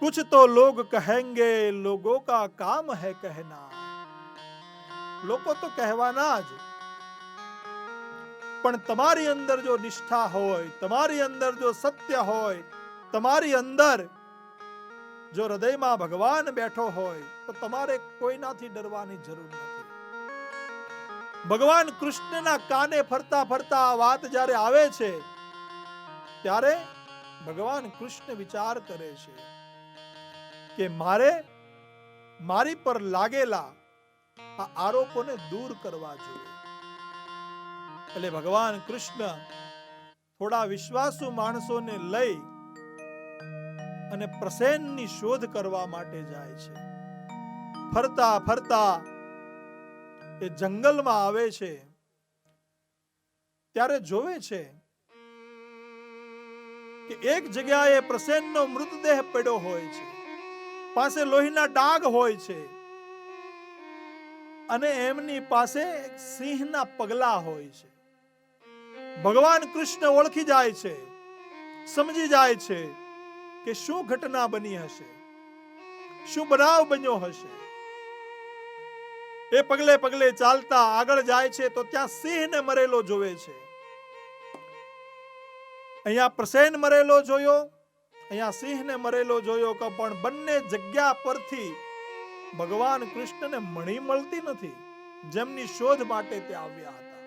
कुछ तो लोग कहेंगे लोगों का काम है कहना। લોકો તો કહેવાના જ, પણ તમારી અંદર જો નિષ્ઠા હોય, તમારી અંદર જો સત્ય હોય, તમારી અંદર જો હૃદયમાં ભગવાન બેઠો હોય તો તમારે કોઈનાથી ડરવાની જરૂર નથી. ભગવાન કૃષ્ણના કાને ફરતા ફરતા આ વાત જ્યારે આવે છે ત્યારે ભગવાન કૃષ્ણ વિચાર કરે છે કે મારે મારી પર લાગેલા આ આરોપોને દૂર કરવા જોઈએ. એટલે ભગવાન કૃષ્ણ થોડા વિશ્વાસુ માણસોને લઈ અને પ્રસેનની શોધ કરવા માટે જાય છે. ફરતા ફરતા એ જંગલમાં આવે છે ત્યારે જોવે છે કે એક જગ્યાએ પ્રસેનનો મૃતદેહ પડ્યો હોય છે, પાસે લોહીના ડાઘ હોય છે અને એમની પાસે સિંહના પગલા હોય છે. ભગવાન કૃષ્ણ ઓળખી જાય છે, સમજી જાય છે કે શું ઘટના બની હશે, શું બનાવ બન્યો હશે. એ પગલે પગલે ચાલતા આગળ જાય છે તો ત્યાં સિંહને મરેલો જોવે છે. અહીંયા પ્રસેન મરેલો જોયો, અહીંયા સિંહને મરેલો જોયો, કે પણ બંને જગ્યા પરથી ભગવાન કૃષ્ણને મણી મળતી નથી, જેમની શોધ માટે તે આવ્યા હતા.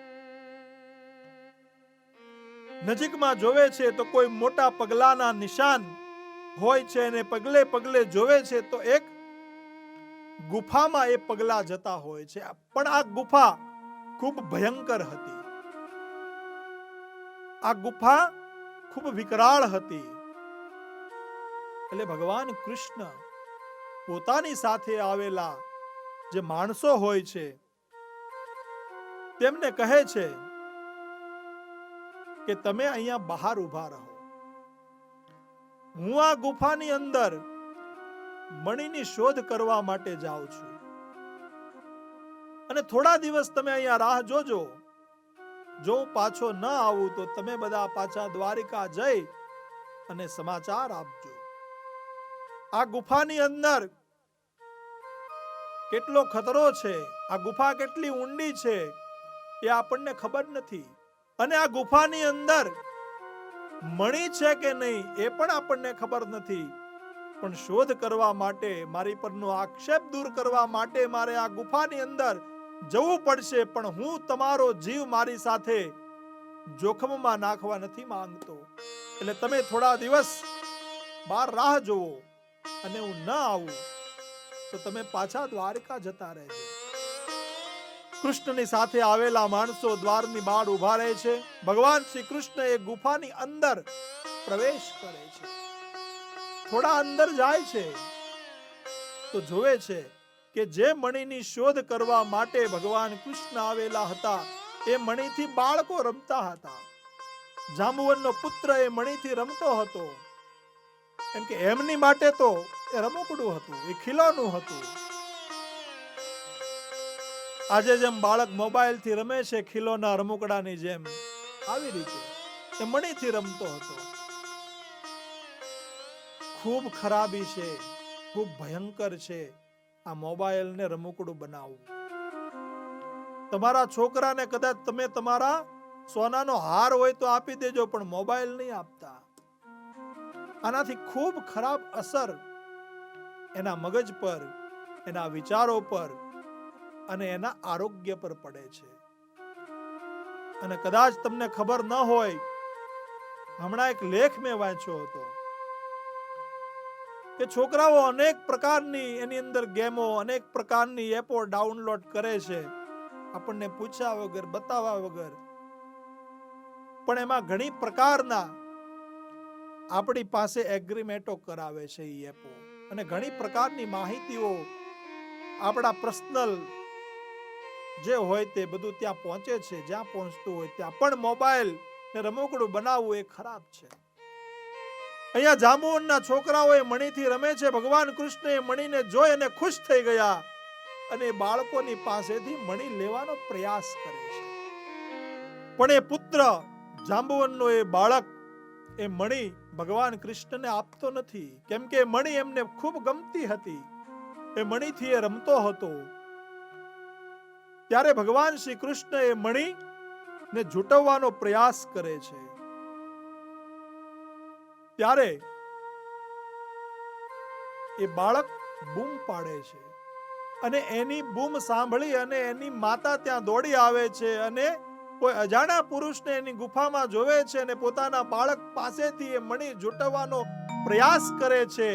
નજીકમાં જોવે છે તો કોઈ મોટા પગલાના નિશાન હોય છે અને પગલે પગલે જોવે છે તો એક ગુફામાં એ પગલા જતા હોય છે. પણ આ ગુફા ખૂબ ભયંકર હતી, આ ગુફા ખૂબ વિકરાળ હતી. એટલે ભગવાન કૃષ્ણ પોતાની સાથે આવેલા જે માણસો હોય છે તેમને કહે છે કે તમે અહીંયા બહાર ઊભા રહો, હું આ ગુફાની અંદર મણીની શોધ કરવા માટે જાઉં છું અને થોડા દિવસ તમે અહીંયા રાહ જોજો. જો પાછો ન આવું તો તમે બધા પાછા દ્વારિકા જઈ અને સમાચાર આપજો. આ ગુફાની અંદર કેટલો ખતરો છે, આ ગુફા કેટલી ઊંડી છે એ આપણને ખબર નથી, અને આ ગુફાની અંદર મણી છે કે નહીં એ પણ આપણને ખબર નથી. પણ શોધ કરવા માટે, મારી પરનો આક્ષેપ દૂર કરવા માટે મારે આ ગુફાની અંદર જવું પડશે, પણ હું તમારો જીવ મારી સાથે જોખમમાં નાખવા નથી માંગતો. એટલે તમે થોડા દિવસ બહાર રાહ જોવો અને હું ન આવું તો તમે પાછા દ્વારકા જતા રહેજો. કૃષ્ણની સાથે આવેલા માણસો દ્વારની બહાર ઉભા રહે છે. ભગવાન શ્રી કૃષ્ણ એ ગુફાની અંદર પ્રવેશ કરે છે. થોડા અંદર જાય છે તો જોવે છે કે જે મણીની શોધ કરવા માટે ભગવાન કૃષ્ણ આવેલા હતા એ મણીથી બાળકો રમતા હતા. જાંબુવનનો પુત્ર એ મણીથી રમતો હતો, કેમ કે એમની માટે તો એ રમકડું હતું, એ ખીલોનું હતું. આજે જેમ બાળક મોબાઈલથી રમે છે ખીલોના રમકડાની જેમ, આવી રીતે એ મણીથી રમતો હતો. ખૂબ ખરાબી છે, ખૂબ ભયંકર છે આ મોબાઈલ ને રમકડું બનાવવું. તમારા છોકરાને કદાચ તમે તમારા સોનાનો હાર હોય તો આપી દેજો, પણ મોબાઈલ નહીં આપતા. આનાથી ખૂબ ખરાબ અસર એના મગજ પર, એના વિચારો પર અને એના આરોગ્ય પર પડે છે. અને કદાચ તમને ખબર ન હોય, હમણાં એક લેખ મેં વાંચ્યો હતો કે છોકરાઓ અનેક પ્રકારની એની અંદર ગેમો, અનેક પ્રકારની એપો ડાઉનલોડ કરે છે, આપણને પૂછ્યા વગર, બતાવ્યા વગર. પણ એમાં ઘણી પ્રકારના આપણી પાસે એગ્રીમેન્ટો કરાવે છે એ એપો, અને ઘણી પ્રકારની માહિતીઓ આપણા પર્સનલ જે હોય તે બધું ત્યાં પહોંચે છે. જ્યાં પહોંચતું હોય ત્યાં પણ મોબાઈલ ને રમકડું બનાવવું એ ખરાબ છે. અહીંયા જાંબુવનના છોકરાઓ એ મણીથી રમે છે. ભગવાન કૃષ્ણ એ મણીને જોઈ અને ખુશ થઈ ગયા અને બાળકોની પાસેથી મણી લેવાનો પ્રયાસ કરે છે. પણ એ પુત્ર જાંબુવનનો એ બાળક એ મણી ભગવાન કૃષ્ણને આપતો નથી, કેમ કે મણી એમને ખૂબ ગમતી હતી. એ મણીથી એ રમતો હતો. ત્યારે ભગવાન શ્રી કૃષ્ણ એ મણી ને ઝૂંટવવાનો પ્રયાસ કરે છે. ત્યારે એ બાળક બૂમ પાડે છે અને એની બૂમ સાંભળી અને એની માતા ત્યાં દોડી આવે છે અને કોઈ અજાણ્યા પુરુષને એની ગુફામાં જોવે છે અને પોતાના બાળક પાસેથી એ મણી ઝૂંટવવાનો પ્રયાસ કરે છે.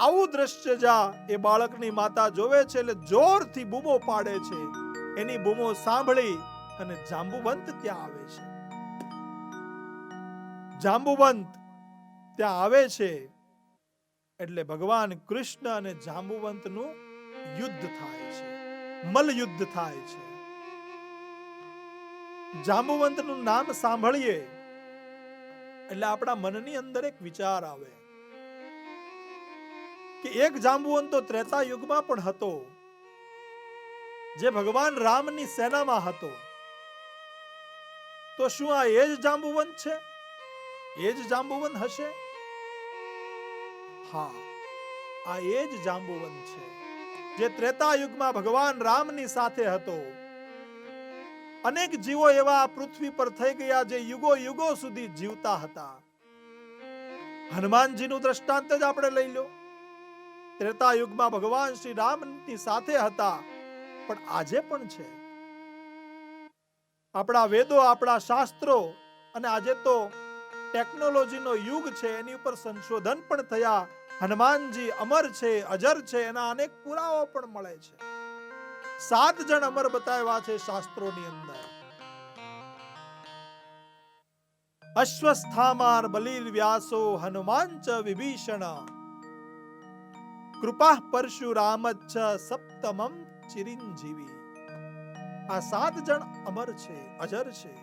આવું દ્રશ્ય જ્યાં એ બાળકની માતા જોવે છે એટલે જોરથી બૂમો પાડે છે. એની બૂમો સાંભળી અને જાંબુવંત ત્યાં આવે છે. જાંબુવંત ત્યાં આવે છે એટલે ભગવાન કૃષ્ણ અને જાંબુવંતનું યુદ્ધ થાય છે, મલ્લ યુદ્ધ થાય છે. જાંબુવંતનું નામ સાંભળીએ એટલે આપણા મનની અંદર એક વિચાર આવે કે એક જાંબુવંત તો ત્રેતા યુગમાં પણ હતો, જે ભગવાન રામની સેનામાં હતો. તો શું આ એ જ જાંબુવંત છે? એ જ જાંબુવંત હશે? હા, આ એ જ જાંબુવંત છે, જે ત્રેતા યુગમાં ભગવાન રામની સાથે હતો. અનેક જીવો એવા પૃથ્વી પર થઈ ગયા જે યુગો યુગો સુધી જીવતા હતા. હનુમાનજીનું દ્રષ્ટાંત જ આપણે લઈ લો. ત્રેતા યુગમાં ભગવાન શ્રી રામની સાથે હતા, પણ આજે પણ છે. આપણા વેદો, આપણા શાસ્ત્રો અને આજે તો ટેકનોલોજીનો યુગ છે, એની ઉપર સંશોધન પણ થયા. હનુમાનજી અમર છે, અજર છે, એના અનેક પુરાવો પણ મળે છે. 7 જણ અમર બતાવ્યા છે શાસ્ત્રોની અંદર. અશ્વસ્થામાર બલિર વ્યાસો હનુમાન ચ વિભીષણ કૃપા પરશુરામ ચ સપ્તમમ ચિરંજીવી. આ 7 જણ અમર છે, અજર છે.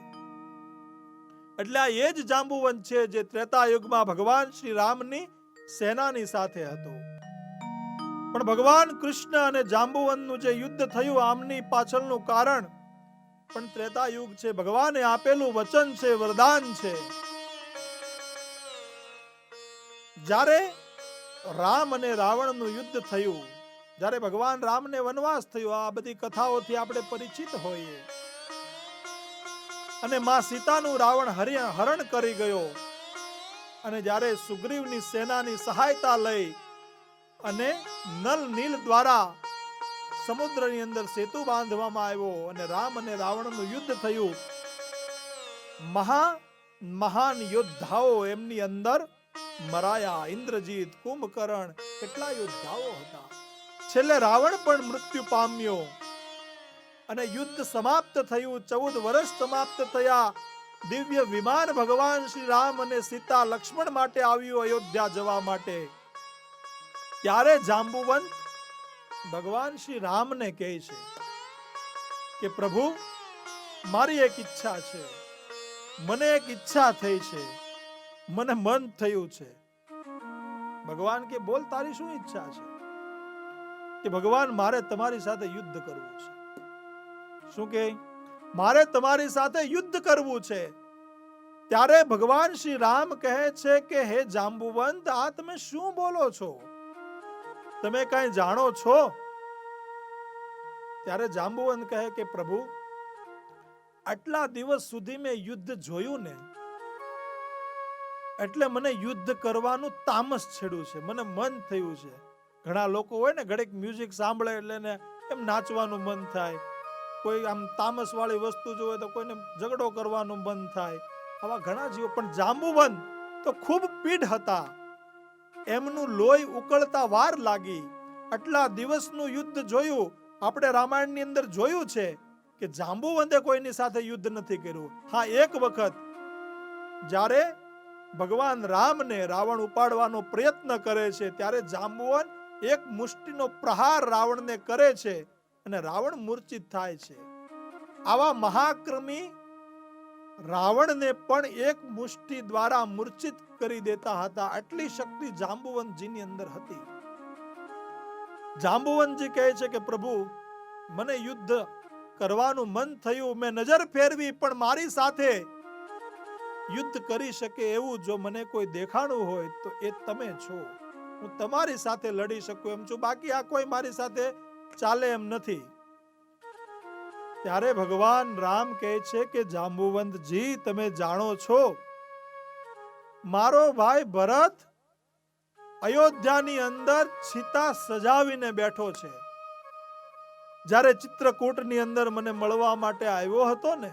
એટલે આ એ જ જાંબુવંત છે જે ત્રેતા યુગમાં ભગવાન શ્રી રામની સેનાની સાથે હતો. પણ ભગવાન કૃષ્ણ અને જાંબુવંતનું જે યુદ્ધ થયું, આમની પાછળનું કારણ પણ ત્રેતા યુગ છે. ભગવાને આપેલું વચન છે, વરદાન છે. જ્યારે રામ અને રાવણનું યુદ્ધ થયું, જ્યારે ભગવાન રામને વનવાસ થયો, આ બધી કથાઓથી આપણે પરિચિત હોઈએ. અને માં સીતાનું રાવણ હરણ કરી ગયો અને જ્યારે સુગ્રીવની સેનાની સહાયતા લઈ અને નલ નીલ દ્વારા સમુદ્રની અંદર સેતુ બાંધવામાં આવ્યો અને રામ અને રાવણનું યુદ્ધ થયું. મહાન યોદ્ધાઓ એમની અંદર મરાયા. ઇન્દ્રજીત, કુંભકર્ણ, કેટલા યોદ્ધાઓ હતા. છેલ્લે રાવણ પણ મૃત્યુ પામ્યો અને યુદ્ધ સમાપ્ત થયું. 14 વર્ષ સમાપ્ત થયા. દિવ્ય વિમાન ભગવાન શ્રી રામ અને સીતા લક્ષ્મણ માટે આવ્યું અયોધ્યા જવા માટે. ત્યારે જાંબુવંત ભગવાન શ્રી રામને કહે છે કે પ્રભુ, મારી એક ઈચ્છા છે, મને એક ઈચ્છા થઈ છે, મને મન થયું છે. ભગવાન કે બોલ, તારી શું ઈચ્છા છે? કે ભગવાન, મારે તમારી સાથે યુદ્ધ કરવું છે. શું કે? મારે તમારી સાથે યુદ્ધ કરવું છે. ત્યારે ભગવાન શ્રી રામ કહે છે કે હે જાંબુવંત, આ તમે શું બોલો છો? તમે કઈ જાણો છો? ત્યારે જાંબુવંત કહે કે પ્રભુ, આટલા દિવસ સુધી મેં યુદ્ધ જોયું ને, એટલે મને યુદ્ધ કરવાનું તામસ છેડ્યું છે, મને મન થયું છે. ઘણા લોકો હોય ને, ઘડીક મ્યુઝિક સાંભળે એટલે ને એમ નાચવાનું મન થાય. કોઈ આમ તામસ વાળી વસ્તુ જોવે તો કોઈને ઝઘડો કરવાનું મન થાય. આવા ઘણા જીવો. પણ જાંબુવંત તો ખૂબ પીઢ હતા. એમનું લોહી ઉકળતા વાર લાગી. આટલા દિવસનું યુદ્ધ જોયું. આપણે રામાયણની અંદર જોયું છે કે જાંબુવંતે કોઈની સાથે યુદ્ધ નથી કર્યું. હા, એક વખત જ્યારે ભગવાન રામને રાવણ ઉપાડવાનો પ્રયત્ન કરે છે, ત્યારે જાંબુવંત એક મુષ્ટિનો પ્રહાર રાવણને કરે છે અને રાવણ મૂર્છિત થાય છે. આવા મહાક્રમી રાવણને પણ એક મુષ્ટિ દ્વારા મૂર્છિત કરી દેતા હતા. આટલી શક્તિ જાંબુવંતજીની અંદર હતી. જાંબુવંતજી કહે છે કે પ્રભુ, મને યુદ્ધ કરવાનું મન થયું, મેં નજર ફેરવી, પણ મારી સાથે યુદ્ધ કરી શકે એવું જો મને કોઈ દેખાણું હોય તો એ તમે છો. હું તમારી સાથે લડી શકું એમ છું, બાકી આ કોઈ મારી સાથે ચાલે એમ નથી. ત્યારે ભગવાન રામ કહે છે કે જાંબુવંતજી, તમે જાણો છો મારો ભાઈ ભરત અયોધ્યાની અંદર સીતા સજાવીને બેઠો છે. જ્યારે ચિત્રકૂટની અંદર મને મળવા માટે આવ્યો હતો ને,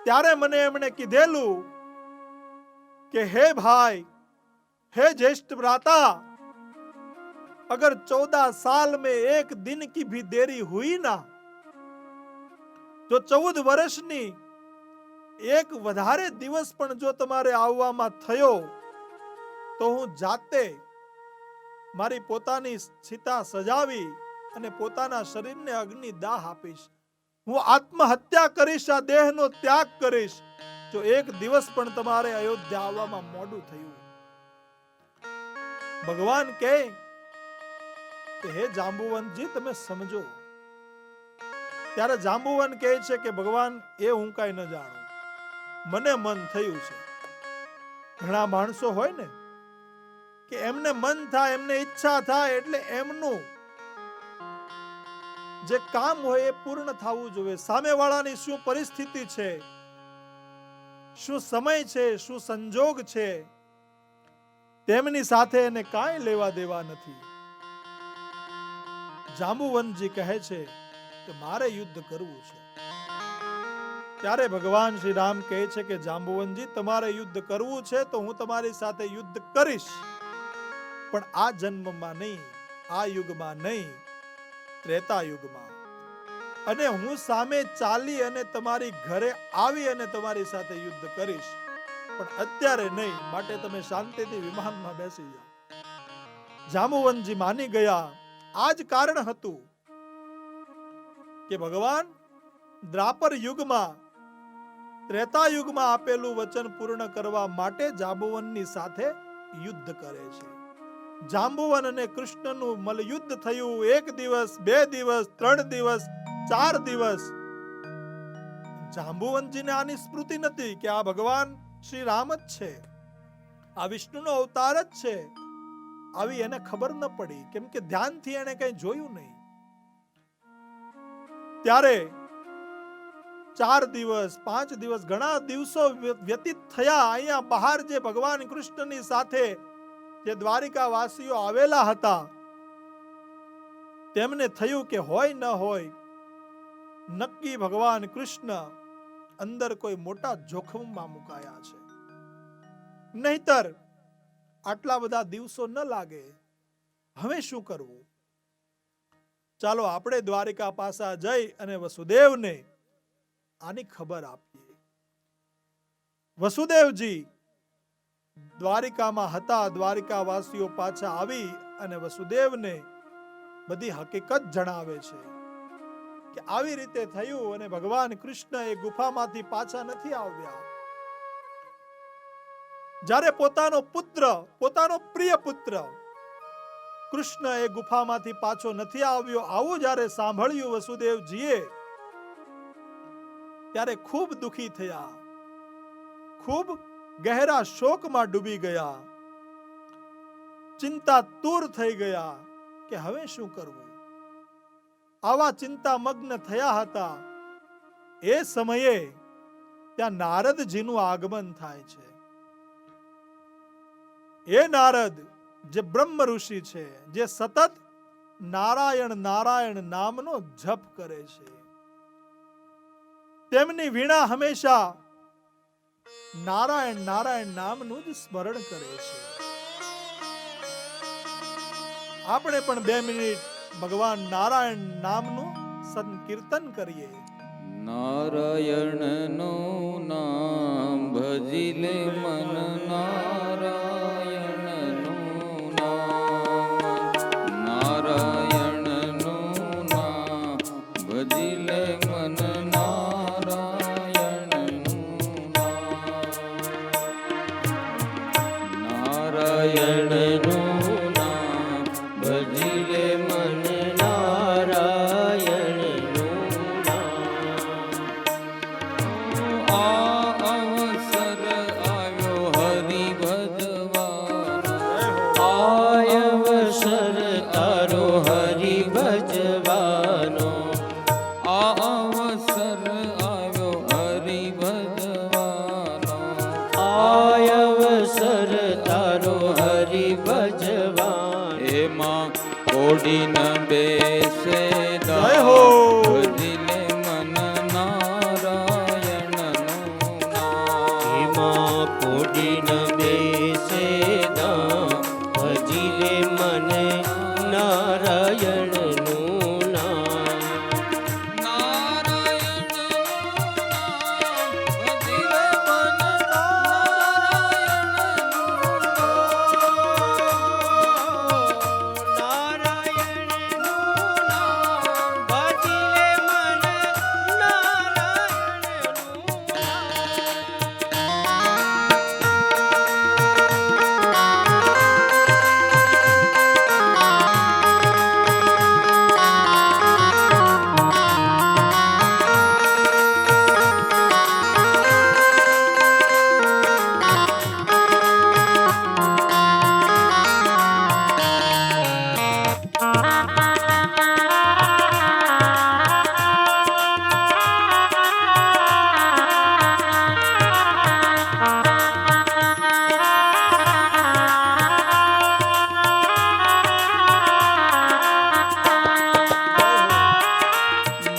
ત્યારે મને એમણે કીધેલું કે હે ભાઈ, हे ज्येष्ठ भ्राता, अगर 14 साल में एक दिन की भी देरी हुई ना, जो 14 વર્ષની એક વધારે દિવસ પણ જો તમારે આવવામાં થયો તો હું જાતે મારી પોતાની સીતા સજાવી અને પોતાના શરીરને અગ્નિ દાહ આપીશ. હું આત્મહત્યા કરીશ, આ દેહનો ત્યાગ કરીશ જો એક દિવસ પણ તમારે અયોધ્યા આવવામાં મોડું થયું. ભગવાન કહે કે હે જાંબુવંતજી, તમે સમજો. ત્યારે જાંબુવન કહે છે કે ભગવાન, એ હું કાંઈ ન જાણું, મને મન થયું છે. ઘણા માણસો હોય ને કે એમને મન થાય, એમને ઈચ્છા થાય એટલે એમનું જે કામ હોય એ પૂર્ણ થવું જોઈએ. સામેવાળાની શું પરિસ્થિતિ છે, શું સમય છે, શું સંજોગ છે, તેમની સાથે એને કાંઈ લેવા દેવા નથી. જાંબુવનજી કહે છે કે મારે યુદ્ધ કરવું છે. ત્યારે ભગવાન શ્રી રામ કહે છે કે જાંબુવનજી, તમારે યુદ્ધ કરવું છે તો હું તમારી સાથે યુદ્ધ કરીશ, પણ આ જન્મમાં નહીં, આ યુગમાં નહીં, ત્રેતા યુગમાં. અને હું સામે ચાલી અને તમારી ઘરે આવી અને તમારી સાથે યુદ્ધ કરીશ, પણ અત્યારે નહીં. માટે તમે શાંતિથી વિમાનમાં બેસી જાઓ. જાંબુવનજી માની ગયા. આ જ કારણ હતું કે ભગવાન દ્વાપર યુગમાં, ત્રેતા યુગમાં આપેલું વચન પૂર્ણ કરવા માટે જાંબુવનની સાથે યુદ્ધ કરે છે. જાંબુવન અને કૃષ્ણનું મલયુદ્ધ થયું. 1 દિવસ, 2 દિવસ, 3 દિવસ, 4 દિવસ. જાંબુવનજીને આની સ્મૃતિ નથી કે આ ભગવાન શ્રી રામ જ છે, આ વિષ્ણુનો અવતાર જ છે. આવી એને ખબર ન પડી, કેમ કે ધ્યાનથી એને કઈ જોયું નહીં. ત્યારે 4 દિવસ, 5 દિવસ, ઘણા દિવસો વ્યતીત થયા. અહીંયા બહાર જે ભગવાન કૃષ્ણની સાથે જે દ્વારિકા વાસીઓ આવેલા હતા, તેમને થયું કે હોય ન હોય, નક્કી ભગવાન કૃષ્ણ અંદર કોઈ મોટા જોખમમાં મુકાયા છે, નહીતર આટલા બધા દિવસો ન લાગે. હવે શું કરવું? ચાલો આપણે દ્વારિકા પાસા જઈ અને વસુદેવને આની ખબર આપીએ. વસુદેવજી દ્વારિકામાં હતા. દ્વારિકા વાસીઓ પાછા આવી અને વસુદેવને બધી હકીકત જણાવે છે કે આવી રીતે થયું અને ભગવાન કૃષ્ણ એ ગુફામાંથી પાછા નથી આવ્યા. જ્યારે પોતાનો પુત્ર, પોતાનો પ્રિય પુત્ર કૃષ્ણ એ ગુફામાંથી પાછો નથી આવ્યો, આવું જ્યારે સાંભળ્યું વસુદેવજીએ, ત્યારે ખૂબ દુખી થયા, ખૂબ ગહેરા શોકમાં ડૂબી ગયા, ચિંતાતુર થઈ ગયા કે હવે શું કરવું. આવા ચિંતામગ્ન થયા હતા. એ સમયે ત્યાં નારદજીનું આગમન થાય છે. એ નારદ જે બ્રહ્મ ઋષિ છે, જે સતત નારાયણ નારાયણ નામનો જપ કરે છે, તેમની વીણા હંમેશા નારાયણ નારાયણ નામનું જ સ્મરણ કરે છે. આપણે પણ 2 મિનિટ ભગવાન નારાયણ નામનું સંકીર્તન કરીએ. નારાયણનું નામ ભજીલે મન, નારાયણનું નામ, નારાયણનું નામ ભજીલે મન, નારાયણનું નામ, નારાયણનું નામ ભજીલે મન, નારાયણનું નામ. આ અવસર અવસર તારો હરિ ભજવાનો, આ અવસર આવ્યો હરિ ભજવાનો, અવસર તારો હરિ ભજવાનો. એમાં કોડી ન બેસે જય હો. ભજીલે મન નારાયણનું નામ. એમાં કોડી ન બેસે દામ, ભજીલે મને નારાયણનું નામ. નારાયણનું નામ ભજીલે મન નારાયણનું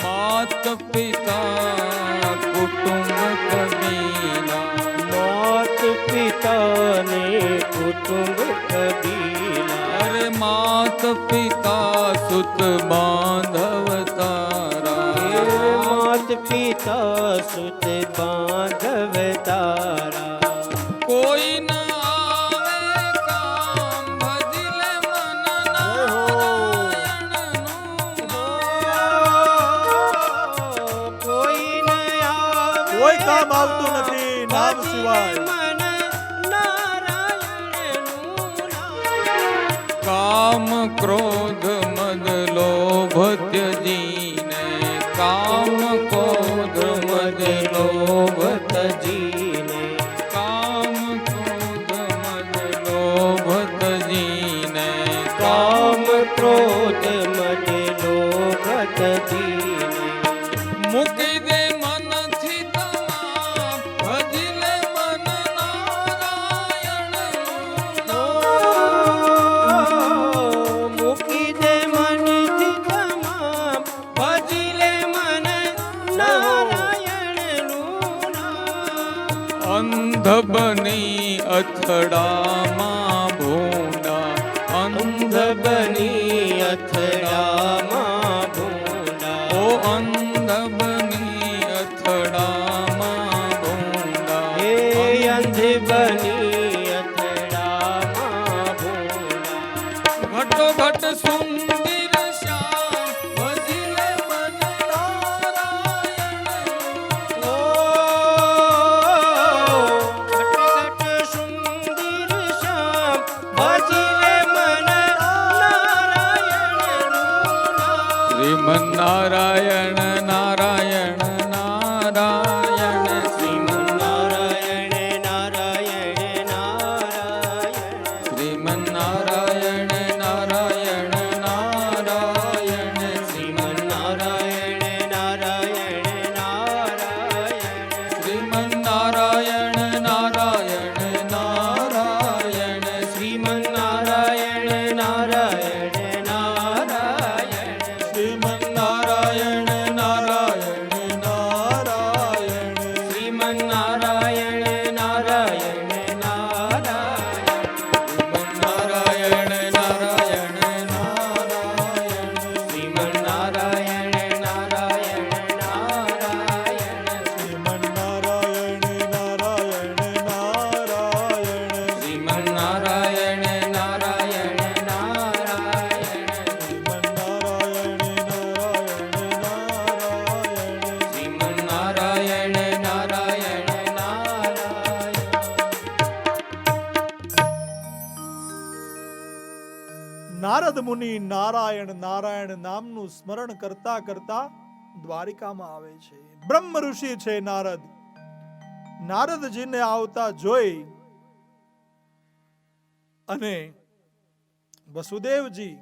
માત પિતા કુટુંબ કબીલા, માત પિતાને કુટુંબ કબીલા, અરે માત પિતા સુત બાંધવ તારા, માત પિતા સુત બાંધવ તારા. કોઈ ન આવે કામ ભજીલે મન નારાયણનું નામ. કોઈ ન આવે, કોઈ કામ આવતું નથી નામ સિવાય. મને નારાયણનું નામ. કામ ક્રોધ મદ લોભ ત્યજીને, કામ ક્રોધ મદ લોભ તજીને, કામ ક્રોધ મદ લોભ તજીને, કામ ક્રોધ મદ લોભ તજીને. મૂકી દે મનથી તમામ ભજીલે મન નારાયણનું નામ. મૂકી દે મનથી તમામ, ભજીલે મને નારાયણનું નામ. અંધ બની અથડામાં ભૂંડા, અંધ બની અથડામાં ભૂંડા, ઓ અંધ બની અથડામાં ભૂંડા. હે અંધ બની અથડામાં ભૂંડા. ઘટો ઘટ સુંદર શ્યામ ભજીલે મન નારાયણનું. ઓ ઘટ ઘટ સુંદર શ્યામ, ભજીલે મને નારાયણનું નામ. શ્રીમન નારાયણ નારાયણ નારાયણ, શ્રીમન નારાયણ નારાયણ નારાયણ, શ્રીમન નારાયણ નારાયણ નારાયણ, શ્રીમન નારાયણ નારાયણ નારાયણ, શ્રીમન નારાયણ નારાયણ નારાયણ, શ્રીમન નારાયણ નારાયણ નારાયણ, શ્રીમન નારાયણ નારાયણ નારાયણ, શ્રીમન નારાયણ નારાયણ નારાયણ, શ્રીમન નારાયણ નારાયણ નારાયણ, શ્રીમન શ્રીમન નારાયણ નારાયણ નારાયણ, નારાયણ નારાયણ નારાયણ. શ્રીમન નારાયણ નારાયણ નારાયણ, શ્રીમન નારાયણ નારાયણ નારાયણ. શ્રીમન નારાયણ નારાયણ નારાયણ. નારદ મુનિ નારાયણ નારાયણ નામનું સ્મરણ કરતા કરતા દ્વારિકામાં આવે છે. બ્રહ્મ ઋષિ છે નારદ. નારદજીને આવતા જોઈ અને વસુદેવજી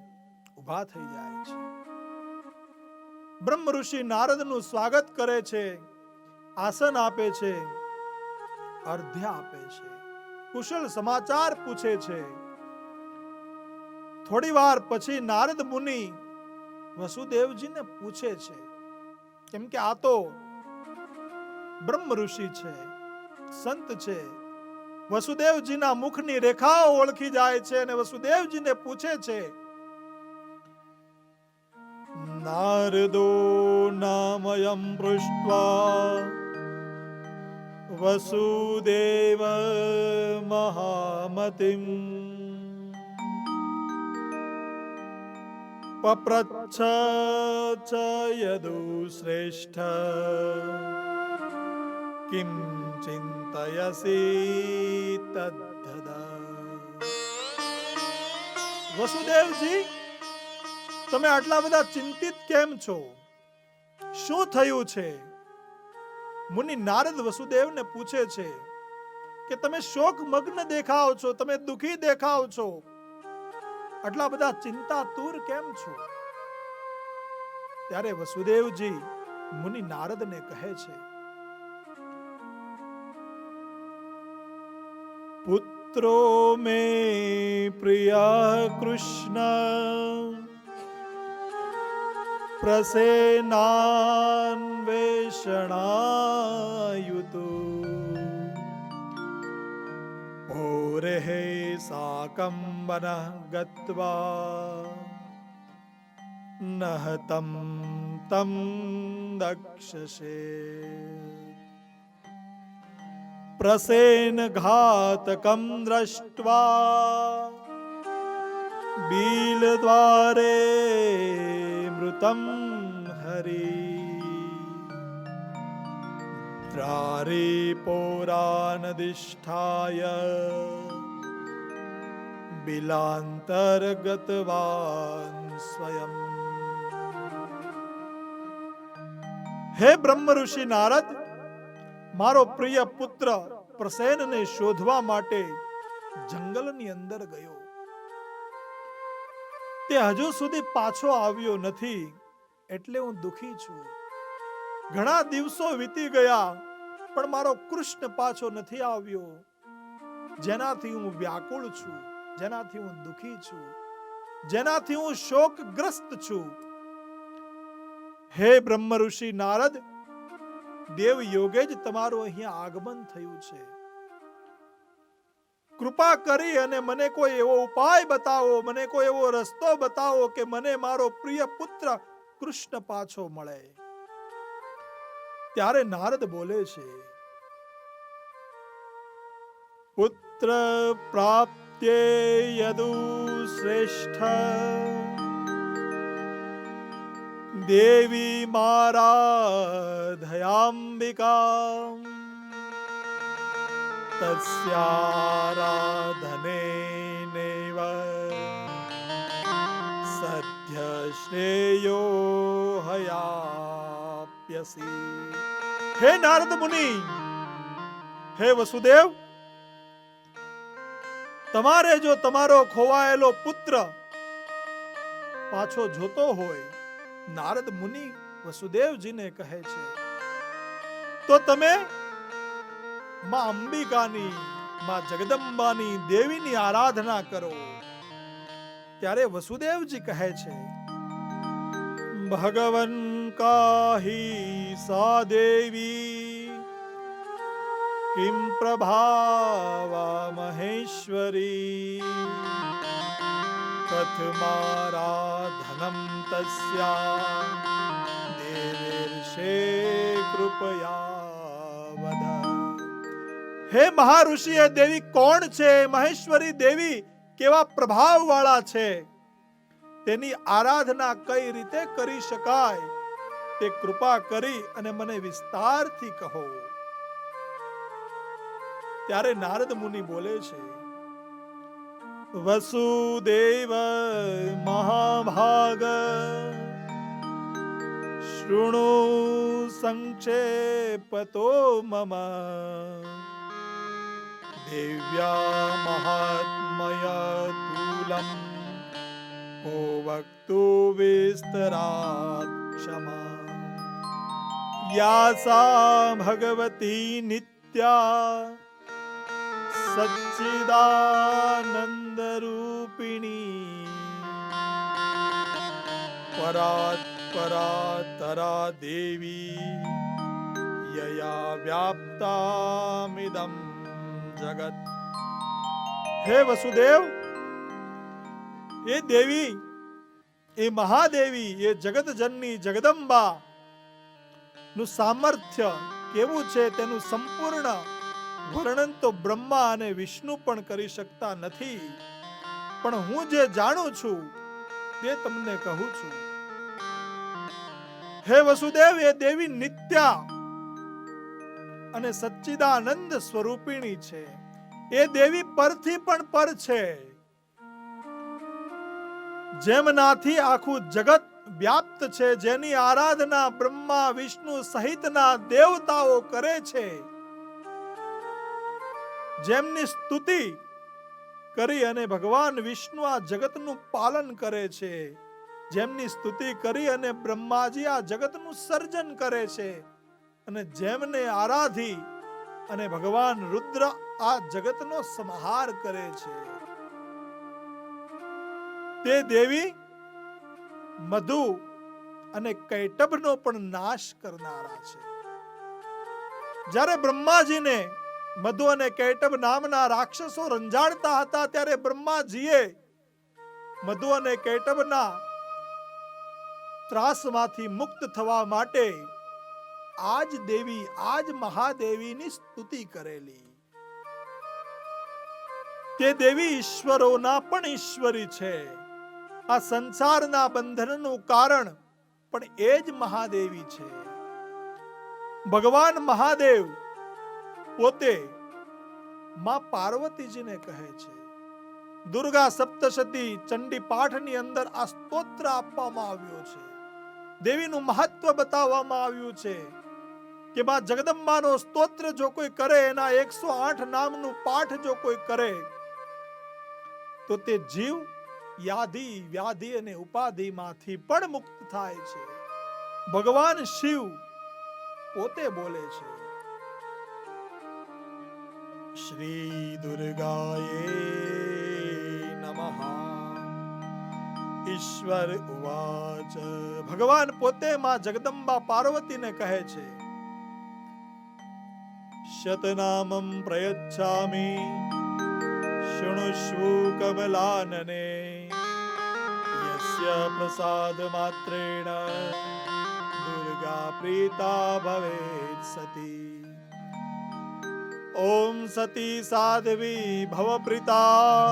ઊભા થઈ જાય છે. બ્રહ્મ ઋષિ નારદનું સ્વાગત કરે છે, આસન આપે છે, અર્ધ્ય આપે છે, કુશલ સમાચાર પૂછે છે. થોડી વાર પછી નારદ મુનિ વસુદેવજીને પૂછે છે, કેમ કે આ તો બ્રહ્મ ઋષિ છે, સંત છે. વસુદેવજીના મુખની રેખાઓ ઓળખી જાય છે અને વસુદેવજીને પૂછે છે, નારદો નામયં પૃષ્ટ્વા વસુદેવ મહામતિમ પપ્રચ્છ ચ યદુ શ્રેષ્ઠ કિમ ચિંતયસી તદ્ધદા. વસુદેવજી, તમે આટલા બધા ચિંતિત કેમ છો? શું થયું છે? મુનિ નારદ વસુદેવને પૂછે છે કે તમે શોકમગ્ન દેખાઓ છો, તમે દુખી દેખાઓ છો, આટલા બધા ચિંતાતુર કેમ છો? ત્યારે વસુદેવજી મુનિ નારદને કહે છે, પુત્રો મે પ્રિયા કૃષ્ણ પ્રસેનાન્વેષણાયુતો પૌરેહે સાકં વનઃ ગત્વા નહતં તં દક્ષસે પ્રસેન ઘાતકં દ્રષ્ટ્વા બીલદ્વારે મૃતં હરી દ્વારે પૌરાનધિષ્ઠાય બિલાંતર્ગતવાન સ્વયં. હે બ્રહ્મ ઋષિ નારદ, મારો પ્રિય પુત્ર પ્રસેનને શોધવા માટે જંગલની અંદર ગયો. તે હજુ સુધી પાછો આવ્યો નથી, એટલે હું દુખી છું. ઘણા દિવસો વીતી ગયા, પણ મારો કૃષ્ણ પાછો નથી આવ્યો, જેનાથી હું વ્યાકુળ છું, જેનાથી હું દુખી છું, જેનાથી હું શોકગ્રસ્ત છું. હે બ્રહ્મ ઋષિ નારદ, દેવ યોગે જ તમારું અહીંયા આગમન થયું છે. કૃપા કરી અને મને કોઈ એવો ઉપાય બતાવો, મને કોઈ એવો રસ્તો બતાવો કે મને મારો પ્રિય પુત્ર કૃષ્ણ પાછો મળે. ત્યારે નારદ બોલે છે, પુત્ર પ્રાપ્ત્યે યદુ શ્રેષ્ઠ દેવી મારાધયાંબિકા તસ્યારાધનેનૈવ સદ્ય શ્રેયો હયાપ્યસી. હે નારદ મુનિ, હે વસુદેવ, તમારે જો તમારો ખોવાયેલો પુત્ર પાછો જોતો હોય, નારદ મુનિ વસુદેવજીને કહે છે, તો તમે માં અંબિકાની, માં જગદંબાની, દેવીની આરાધના કરો. ત્યારે વસુદેવજી કહે છે, ભગવન કાહી સા દેવી કિમ પ્રભાવા મહેશ્વરી કથમારાધનમ તસ્યા દેવેર્ષે કૃપયા વદ. હે મહાઋષિ, એ દેવી કોણ છે? મહેશ્વરી દેવી કેવા પ્રભાવ વાળા છે? તેની આરાધના કઈ રીતે કરી શકાય તે કૃપા કરી અને મને વિસ્તારથી કહો. ત્યારે નારદ મુનિ બોલે છે, વસુદેવ મહાભાગ શૃણુ સંક્ષેપતો મમ દેવ્યા મહાત્મય તુલમ को वक्तु विस्तरात् क्षमा या सा भगवती नित्या सच्चिदानंद रूपिणी परात् परातरा देवी यया व्याप्तामिदं जगत। हे वसुदेव, એ દેવી, એ મહાદેવી, એ જગત જનની જગદંબા નું સામર્થ્ય કેવું છે તેનું સંપૂર્ણ વર્ણન તો બ્રહ્મા અને વિષ્ણુ પણ કરી શકતા નથી, પણ હું જે જાણું છું તે તમને કહું છું. હે વસુદેવ, એ દેવી નિત્યા અને સચ્ચિદાનંદ સ્વરૂપિણી છે. એ દેવી પરથી પણ પર છે. જેમનાથી આખું જગત વ્યાપ્ત છે, જેની આરાધના બ્રહ્મા વિષ્ણુ સહિતના દેવતાઓ કરે છે, જેમની સ્તુતિ કરી અને ભગવાન વિષ્ણુ આ જગતનું પાલન કરે છે, જેમની સ્તુતિ કરી અને બ્રહ્માજી આ જગતનું સર્જન કરે છે, અને જેમને આરાધી અને ભગવાન રુદ્ર આ જગતનો સંહાર કરે છે, તે દેવી મધુ અને કૈટભનો પણ નાશ કરનારા છે. જ્યારે બ્રહ્માજીને મધુ અને કૈટભ નામના રાક્ષસો રંજાડતા હતા, ત્યારે બ્રહ્માજીએ મધુ અને કૈટભના ત્રાસમાંથી મુક્ત થવા માટે આજ દેવી, આજ મહાદેવીની સ્તુતિ કરેલી. તે દેવી ઈશ્વરોના પણ ઈશ્વરી છે. આ સંસારના બંધનનું કારણ પણ એ જ મહાદેવી છે. ભગવાન મહાદેવ પોતે માં પાર્વતીજીને કહે છે. દુર્ગા સપ્તશતી ચંડી પાઠની અંદર આ સ્તોત્ર આપવામાં આવ્યો છે. દેવીનું મહત્વ બતાવવામાં આવ્યું છે કે માં જગદંબાનો સ્તોત્ર જો કોઈ કરે, એના 108 નામનું પાઠ જો કોઈ કરે, તો તે જીવ યાધિ વ્યાધિ અને ઉપાધિમાંથી પણ મુક્ત થાય છે. ભગવાન શિવ પોતે બોલે છે, શ્રી દુર્ગાએ નમઃ. ઈશ્વર ઉવાચ. ભગવાન પોતે માં જગદંબા પાર્વતીને કહે છે, શતનામં પ્રયચ્છામિ શૃણુષ્વ કમલાનને યસ્ય પ્રસાદ માત્રેણ દુર્ગા પ્રીતા ભવેત સતી. ઓમ સતી સાધ્વી ભવપ્રીતા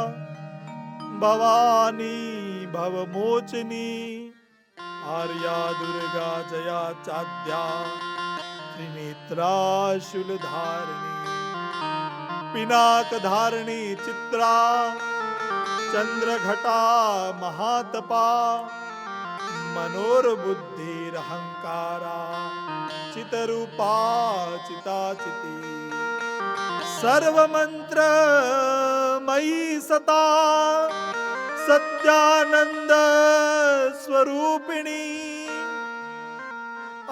ભવાની ભવમોચની આર્યા દુર્ગા જયા ચાદ્યા ત્રિનેત્રા શૂલધારિણી પિનાક ધારણી ચિત્રા ચંદ્રઘટા મહાતપા મનોરબુદ્ધિરહંકારા ચિતરૂપા ચિતાચિતી સર્વમંત્રમયી સતા સત્યાનંદ સ્વરૂપિણી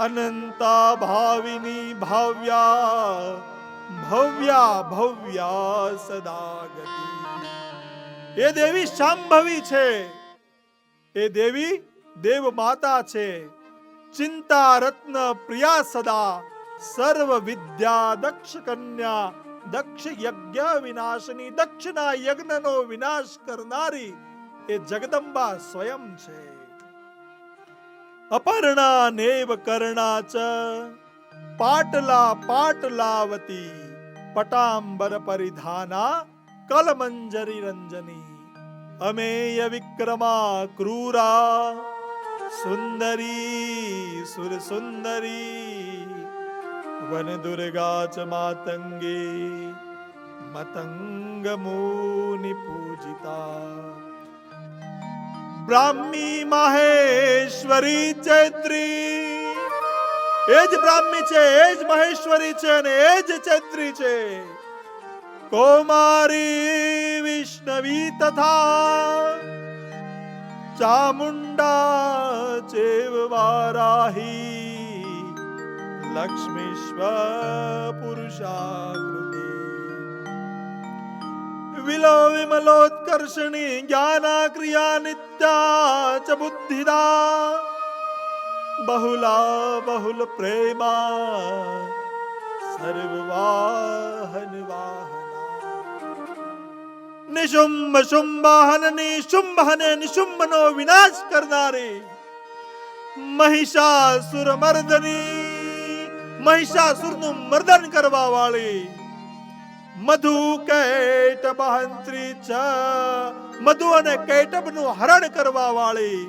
અનંતા ભાવિની ભાવ્યા ભવ્યા ભવ્યા સદા ગતિ. એ દેવી શાંભવી છે. એ દેવી દેવ માતા છે. ચિંતા રત્ન પ્રિયા સદા સર્વ વિદ્યા દક્ષ કન્યા દક્ષ યજ્ઞ વિનાશની. દક્ષના યજ્ઞનો વિનાશ કરનારી એ જગદંબા સ્વયં છે. અપર્ણા નેવ કર્ણા ચ પાટલા પાટલાવતી પટાંબર પરિધાના કલમંજરી રંજની અમેય વિક્રમા ક્રૂરા સુંદરી સુર સુંદરી વન દુર્ગા ચ માતંગી મતંગ મુનિ પૂજિતા. બ્રાહ્મી માહેશ્વરી ચૈત્રી. એ જ બ્રાહ્મી છે, એ જ મહેશ્વરી છે અને એ જ ચૈત્રી છે. કૌમારી વિષ્ણવી તથા ચામુંડા ચેવ વારાહી લક્ષ્મીશ્વ પુરુષાકૃતિ વિલો વિમલોત્કર્ષણી જ્ઞાના ક્રિયા નિત્યા ચ બુદ્ધિદા બહુલા બહુલ પ્રેમા સર્વવાહન વાહના નિશુંભ શુંભાહન નિશુંભને નિશુંભનો વિનાશ કરનારી મહિષાસુર મર્દની મહિષાસુરનું મર્દન કરવા વાળી મધુ કૈટભહંત્રી ચ મધુ અને કૈટભનું હરણ કરવા વાળી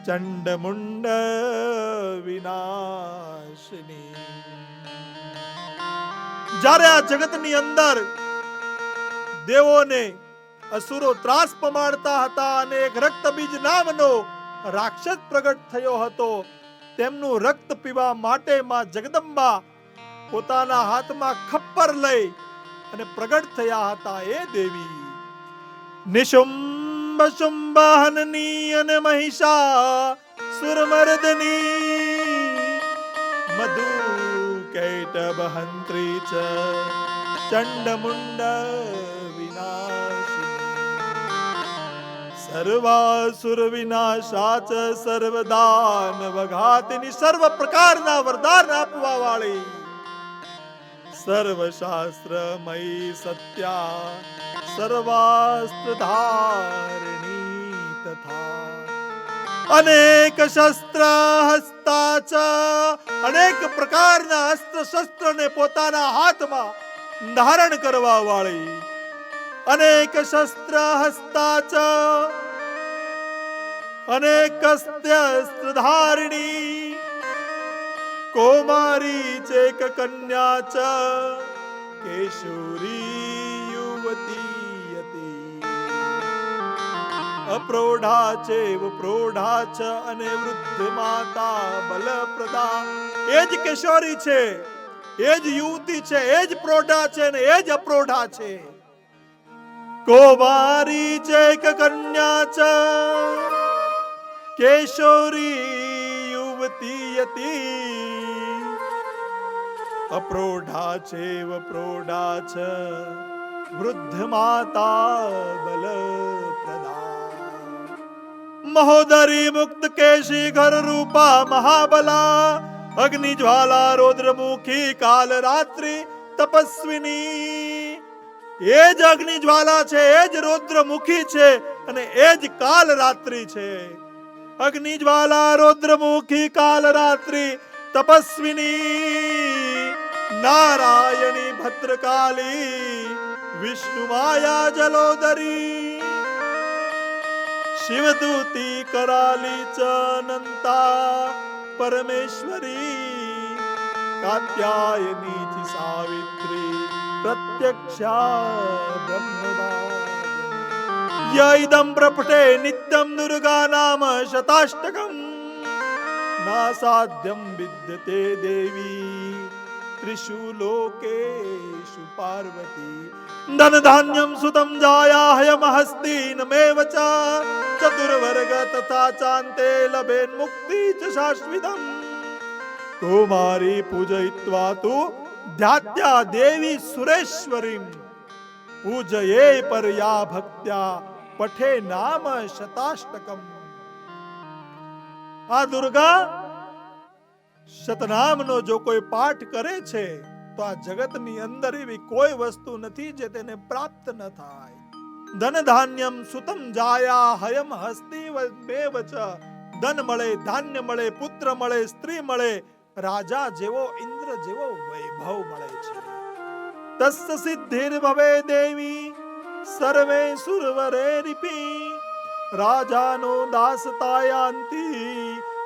ચંડમુંડ વિનાશિની. જ્યારે આ જગતની અંદર દેવોને અસુરો ત્રાસ પમાડતા હતા અને એક રક્તબીજ નામનો રાક્ષસ પ્રગટ થયો હતો, તેમનું રક્ત પીવા માટે માં જગદંબા પોતાના હાથમાં ખપ્પર લઈ અને પ્રગટ થયા હતા. એ દેવી નિશુંભ શુંભાહનની અને મહિષા સુરમર્દની મધુ કૈટભહંત્રી ચ ચંડમુંડ સર્વાસુર વિનાશા ચ સર્વદાન વઘાતિની સર્વ પ્રકારના વરદાન આપવા વાળી સર્વશાસ્ત્રમયી સત્યા સર્વાસ્ત્ર ધારિણી તથા અનેક શસ્ત્ર હસ્તા ચ અનેક પ્રકારના અસ્ત્ર શસ્ત્રને પોતાના હાથમાં ધારણ કરવા વાળી અનેક શસ્ત્ર હસ્તા ચ અનેક અસ્ત્ર ધારિણી કૌમારી ચેક કન્યા ચ કેશુરી યુવતી યતિ અપ્રોઢા ચેવ પ્રૌઢા ચ અને વૃદ્ધ માતા બલપ્રદા. એ જ કિશોરી છે, એ જ યુવતી છે, એ જ પ્રૌઢા છે અને એ જ અપ્રોઢા છે. કૌમારી ચેક કન્યા ચ કેશોરી યુવતી યતિ અપ્રોઢા ચેવ પ્રૌઢા ચ વૃદ્ધ માતા બલપ્રદા. મહોદરી મુક્ત કેશી ઘર રૂપા મહાબલા અગ્નિ જ્વાલા રૌદ્રમુખી કાલ રાત્રિ તપસ્વિની. એ જ અગ્નિ જ્વાલા છે, એ જ રૌદ્રમુખી છે અને એ જ કાલ રાત્રિ છે. અગ્નિ જ્વાલા રૌદ્રમુખી કાલ રાત્રિ તપસ્વિની નારાયણી ભદ્રકાલી વિષ્ણુ માયા જલોદરી શિવદૂતી કરાલી ચ અનંતા પરમેશ્વરી કાત્યાયની ચ સાવિત્રી પ્રત્યક્ષા બ્રહ્મવાદિની. યૈદં પ્રપઠે નિત્યં દુર્ગા નામ શતાષ્ટકમ નાસાધ્યં વિદ્યતે દેવી ત્રિષુ લોકેષુ પાર્વતી. ધન ધાન્યં સુતં જાયાહયમ હસ્તિનમેવ ચ ચતુર્વર્ગ તથા ચાન્તે લભેન મુક્તિ ચ શાશ્વતમ. કૌમારી પૂજયિત્વા તુ ધ્યાત્યા દેવી સુરેશ્વરીમ પૂજયે પરયા ભક્ત્યા પઠે નામ શતાષ્ટકમ. આ દુર્ગા શતનામનો જો કોઈ પાઠ કરે છે તો આ જગતની અંદર એવી કોઈ વસ્તુ નથી જે તેને પ્રાપ્ત ન થાય. ધન ધાન્યમ સુતમ જાયા હયમ હસ્તી મેવ ચ. ધન મળે, ધાન્ય મળે, પુત્ર મળે, સ્ત્રી મળે, રાજા જેવો ઇન્દ્ર જેવો વૈભવ મળે છે. તસ્ય સિદ્ધિર ભવે દેવી સર્વે સુરવરે રીપી. રાજાનો દાસ તાયાંતી.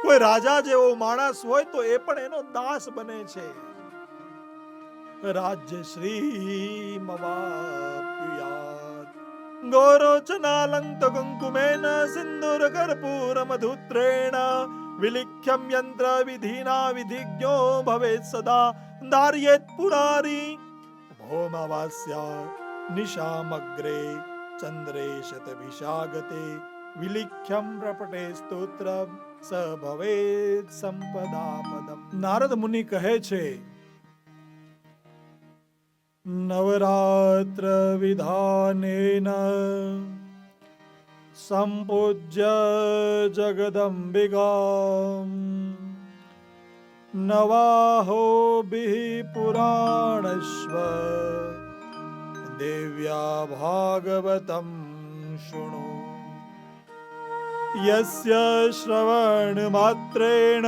કોઈ રાજા જેવો માણસ હોય તો એ પણ એનો દાસ બને છે. રાજ્ય શ્રી મવાપ્યાત ગૌરોચનાલંત કુંકુમેન સિંદુર કર્પૂર મધુત્રેણ વિલિખ્યમ યંત્ર વિધિના વિધિજ્ઞો ભવેત સદા ધાર્યેત પુરારી ભૌમવાસ્યા નિશામગ્રે ચંદ્રે શતભિષાગતે વિલિખ્યમ પ્રપટે સ્તોત્રમ સ ભવેત સંપદા પદમ. નારદ મુનિ કહે છે, નવરાત્ર વિધાનેન સંપૂજ્ય જગદંબિકા નવાહોભિઃ પુરાણસ્વ દેવ્યા ભાગવતમ શૃણુ. યસ્ય શ્રવણ માત્રેણ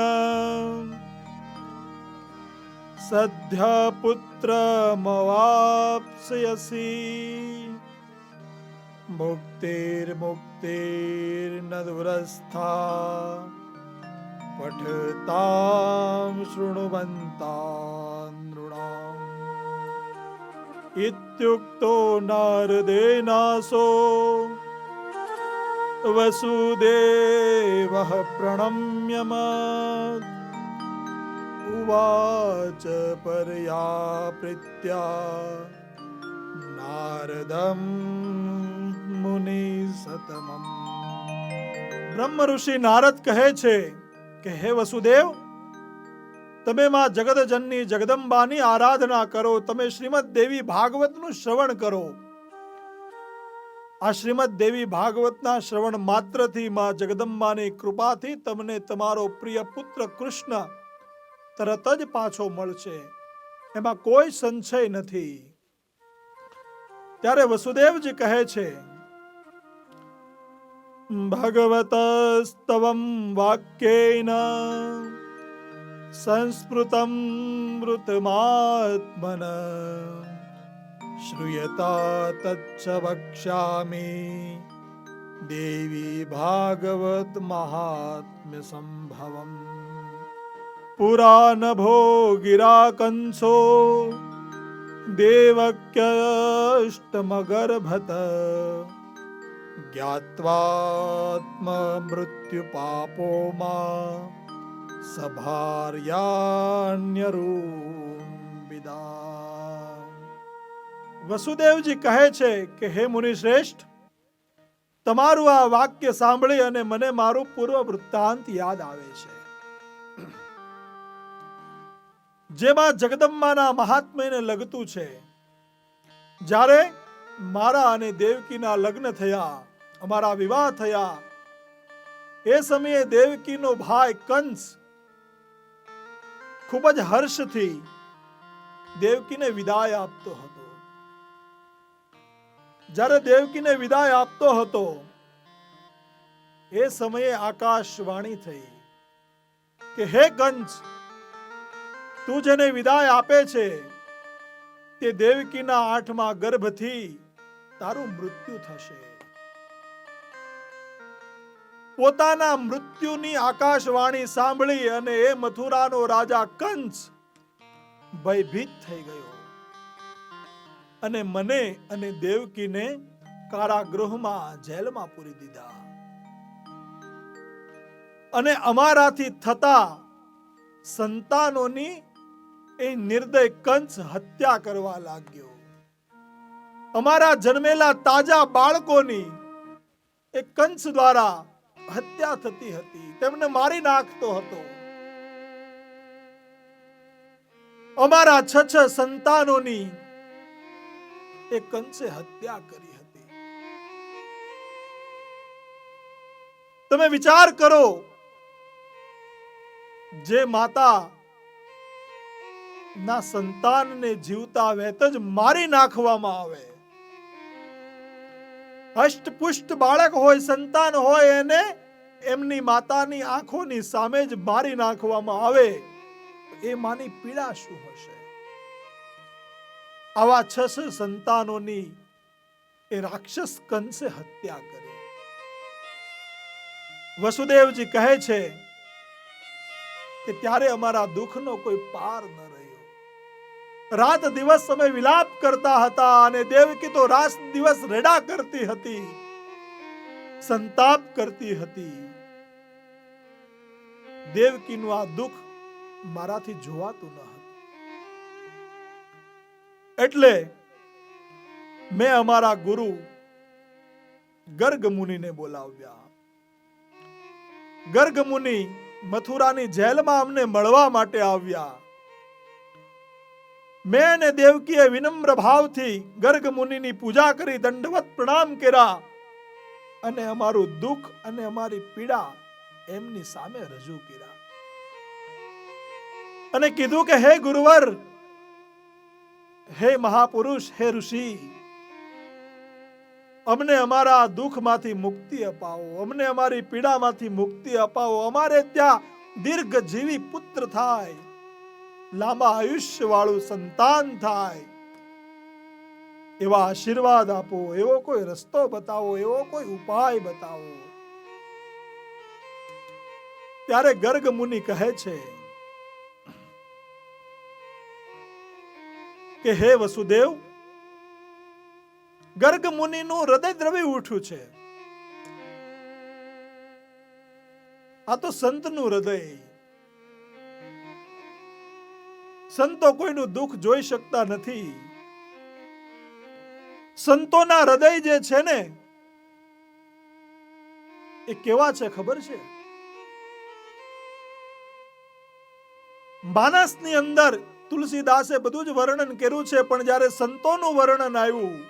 સદ્ય પુત્રમવાપ્સ્યસી મુક્તિર્મુક્તિર્ન દુરસ્થા પઠતામ શૃણુવન્તા નૃણામ. ઇત્યુક્તો નારદેનાસો વસુદેવઃ પ્રણમ્યમત ઉવાચ પર્યાપ્રીત્યા નારદમ મુનિ સતમમ. બ્રહ્મ ઋષિ નારદ કહે છે કે હે વસુદેવ, તમે માં જગતજનની જગદંબાની આરાધના કરો. તમે શ્રીમદ દેવી ભાગવતનું શ્રવણ કરો. આ શ્રીમદ દેવી ભાગવતના શ્રવણ માત્રથી માં જગદંબાની કૃપાથી તમને તમારો પ્રિય પુત્ર કૃષ્ણ તરત જ પાછો મળશે, એમાં કોઈ સંશય નથી. ત્યારે વસુદેવજી કહે છે, ભગવતસ્તવં વાક્યેન સંસ્મૃતં મૃતમાત્મન શ્રૂયતા તચ્ચ વક્ષ્યામિ દેવી ભાગવત મહાત્મ્ય સંભવમ. પુરા નભો ગિરા કંસો દેવક્યષ્ટમગર્ભત જ્ઞાત્વાત્મ મૃત્યુ પાપો માં સભાર્યાન્યરૂપિદા. વસુદેવજી કહે છે કે હે મુનિ શ્રેષ્ઠ, તમારું આ વાક્ય સાંભળી અને મને મારું પૂર્વ વૃત્તાંત યાદ આવે છે, જેમાં જગદંબાના મહાત્મ્યને લગતું છે. જ્યારે મારા અને દેવકીના લગ્ન થયા, અમારા વિવાહ થયા, એ સમયે દેવકીનો ભાઈ કંસ ખૂબ જ હર્ષથી દેવકીને વિદાય આપતો હતો. જ્યારે દેવકીને વિદાય આપતો હતો એ સમયે આકાશવાણી થઈ કે હે કંસ, તું જેને વિદાય આપે છે તે દેવકીના 8મા ગર્ભથી તારું મૃત્યુ થશે. પોતાના મૃત્યુની આકાશવાણી સાંભળી અને એ મથુરાનો રાજા કંસ ભયભીત થઈ ગયો અને મને અને દેવકીને કારાગૃહમાં જેલમાં પૂરી દીધા અને અમારાથી થતા સંતાનોની એ નિર્દય કંસ હત્યા કરવા લાગ્યો. અમારા જન્મેલા તાજા બાળકોની એ કંસ દ્વારા હત્યા થતી હતી, તેમને મારી નાખતો હતો. અમારા 6 સંતાનોની એ કંસે હત્યા કરી હતી. તમે વિચાર કરો, જે માતા ના સંતાનને જીવતા વેત જ મારી નાખવામાં આવે, અષ્ટપુષ્ટ બાળક હોય, સંતાન હોય, એને એમની માતાની આંખોની સામે જ મારી નાખવામાં આવે, એ માની પીડા શું હશે? આવા 6 સંતાનોની એ રાક્ષસ કંસે હત્યા કરી. વસુદેવજી કહે છે કે ત્યારે અમારા દુઃખનો કોઈ પાર ન રહ્યો. રાત દિવસ અમે વિલાપ કરતા હતા અને દેવકી તો રાત દિવસ રડા કરતી હતી, સંતાપ કરતી હતી. દેવકીનું આ દુઃખ મારાથી જોવાતું ન હતું. એટલે મેં અમારા ગુરુ ગર્ગ મુનિને બોલાવ્યા. ગર્ગ મુનિ મથુરાની જેલમાં અમને મળવા માટે આવ્યા. મેં અને દેવકીએ વિનમ્ર ભાવથી ગર્ગ મુનિની પૂજા કરી, દંડવત પ્રણામ કર્યા અને અમારું દુઃખ અને અમારી પીડા એમની સામે રજૂ કર્યા અને કીધું કે હે ગુરુવર, હે મહાપુરુષ, હે ઋષિ, અમને અમારા દુઃખમાંથી મુક્તિ અપાવો, અમને અમારી પીડામાંથી મુક્તિ અપાવો, અમારે ત્યાં દીર્ઘજીવી પુત્ર થાય, લાંબા આયુષ્ય વાળું સંતાન થાય, એવા આશીર્વાદ આપો, એવો કોઈ રસ્તો બતાવો, એવો કોઈ ઉપાય બતાવો. ત્યારે ગર્ગ મુનિ કહે છે કે હે વસુદેવ, ગર્ગ મુનિનું હૃદય દ્રવી ઉઠ્યું છે. આ તો સંતનું હૃદય. સંતો કોઈનું દુઃખ જોઈ શકતા નથી. સંતોના હૃદય જે છે ને એ કેવા છે ખબર છે? માનસની અંદર તુલસીદાસે બધું જ વર્ણન કર્યું છે, પણ જ્યારે સંતોનું વર્ણન આવ્યું,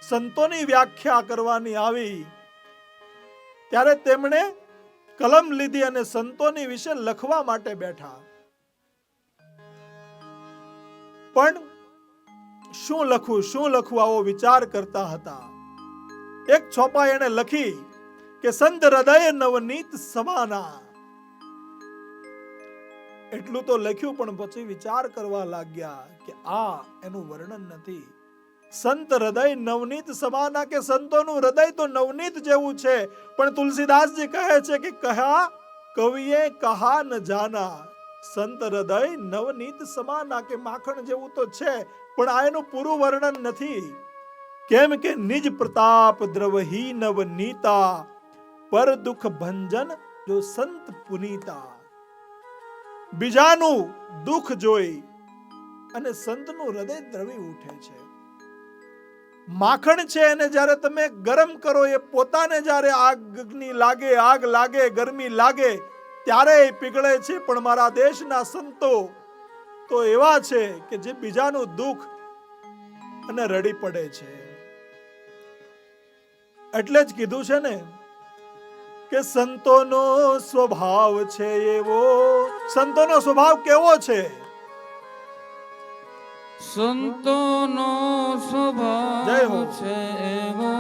સંતોની વ્યાખ્યા કરવાની આવી, ત્યારે તેમણે કલમ લીધી અને સંતોની વિશે લખવા માટે બેઠા. પણ શું લખવું આવો વિચાર કરતા હતા. એક છોપા એને લખી કે સંત હૃદય નવનીત સમાના. એટલું તો લખ્યું, પણ પછી વિચાર કરવા લાગ્યા કે આ એનું વર્ણન નથી. સંત હૃદય નવનીત સમાના, કે સંતોનું હૃદય તો નવનીત જેવું છે. પણ તુલસીદાસજી કહે છે કે કહા કવિએ કહા ન જાના, સંત હૃદય નવનીત સમાના, કે માખણ જેવું તો છે, પણ આ એનું પૂરું વર્ણન નથી. કેમ કે નિજ પ્રતાપ દ્રવહી નવનીતા, પર દુઃખ ભંજન જો સંત પુનીતા. બીજાનું દુઃખ જોઈ અને સંતનું હૃદય દ્રવી ઉઠે છે. માખણ છે એને જ્યારે તમે ગરમ કરો, એ પોતાને જ્યારે આગ લાગે, ગરમી લાગે ત્યારે એ પીગળે છે. પણ મારા દેશના સંતો તો એવા છે કે જે બીજાનું દુઃખ અને રડી પડે છે. એટલે જ કીધું છે ને કે સંતોનો સ્વભાવ છે એવો. સંતોનો સ્વભાવ કેવો છે? સંતોનો જય હો. સ્વભાવ છે એવો,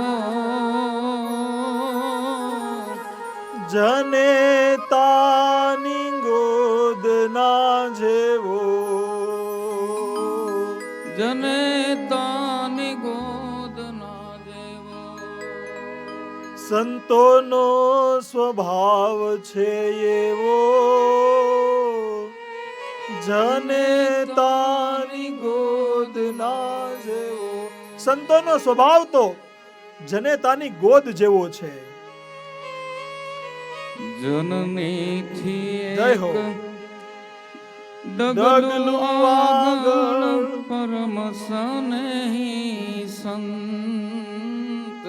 જનેતાની ગોદના જેવો. જનેતાની ગોદના જેવો. સંતોનો સ્વભાવ છે એવો, જનેતાની ગોદના જેવો. સંતોનો સ્વભાવ તો જનેતાની ગોદ જેવો છે. જનનીથી જય હો. ડગલું આગળ પરમ સનેહી સંત.